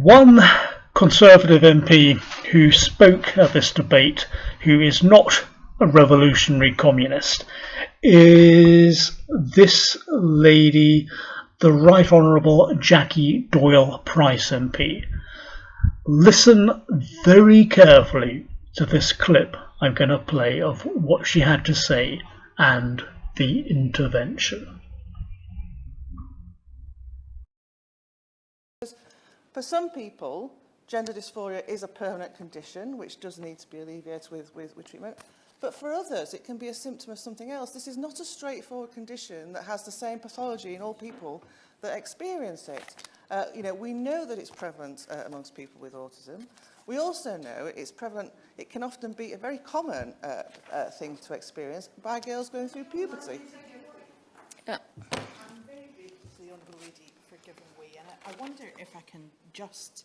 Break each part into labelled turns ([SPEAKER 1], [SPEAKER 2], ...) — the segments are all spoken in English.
[SPEAKER 1] One Conservative MP who spoke at this debate, who is not a revolutionary communist, is this lady, the Right Honourable Jackie Doyle-Price MP. Listen very carefully to this clip I'm going to play of what she had to say and the intervention.
[SPEAKER 2] For some people, gender dysphoria is a permanent condition which does need to be alleviated with treatment. But for others, it can be a symptom of something else. This is not a straightforward condition that has the same pathology in all people that experience it. We know that it's prevalent amongst people with autism. We also know it's prevalent, it can often be a very common thing to experience by girls going through puberty.
[SPEAKER 3] Yeah. I'm very grateful to the Honourable Lady for giving way, and I wonder if I can just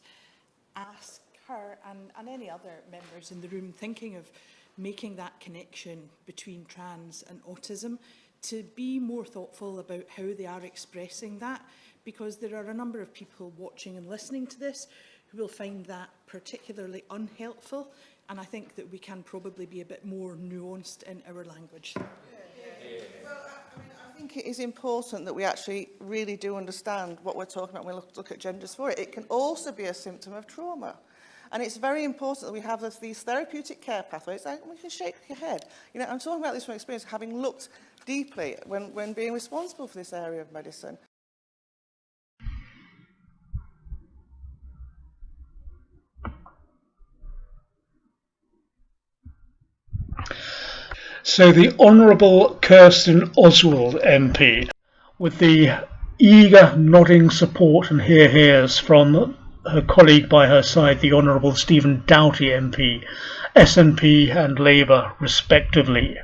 [SPEAKER 3] ask her and any other members in the room thinking of making that connection between trans and autism to be more thoughtful about how they are expressing that, because there are a number of people watching and listening to this who will find that particularly unhelpful, and I think that we can probably be a bit more nuanced in our language.
[SPEAKER 2] I think it is important that we actually really do understand what we're talking about when we look at gender dysphoria. It can also be a symptom of trauma. And it's very important that we have these therapeutic care pathways. And we can shake your head. I'm talking about this from experience, having looked deeply when being responsible for this area of medicine.
[SPEAKER 1] So the Honourable Kirsten Oswald MP, with the eager nodding support and hears from her colleague by her side, the Honourable Stephen Doughty MP, SNP and Labour respectively,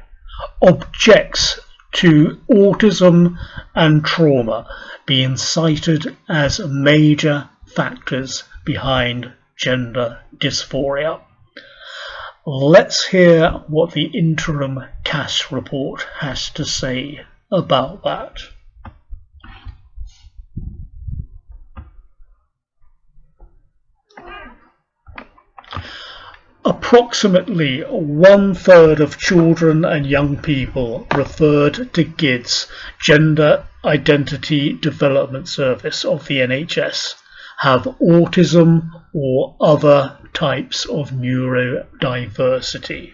[SPEAKER 1] objects to autism and trauma being cited as major factors behind gender dysphoria. Let's hear what the interim CAS report has to say about that. Approximately 1/3 of children and young people referred to GIDS, Gender Identity Development Service of the NHS, have autism or other types of neurodiversity.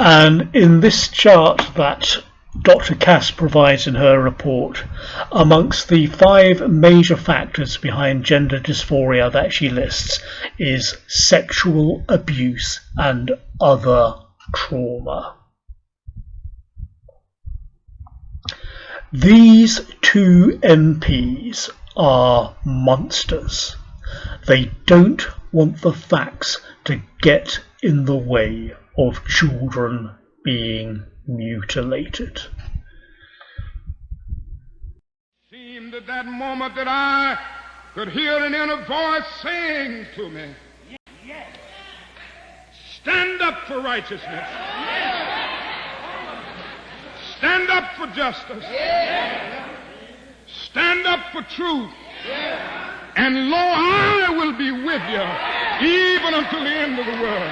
[SPEAKER 1] And in this chart that Dr. Cass provides in her report, amongst the 5 major factors behind gender dysphoria that she lists is sexual abuse and other trauma. These 2 MPs are monsters. They don't want the facts to get in the way of children being mutilated.
[SPEAKER 4] Seemed at that moment that I could hear an inner voice saying to me, yes. Stand up for righteousness. Yes. Stand up for justice. Yes. Stand up for truth. Yes. And lo, I will be with you even until the end of the world.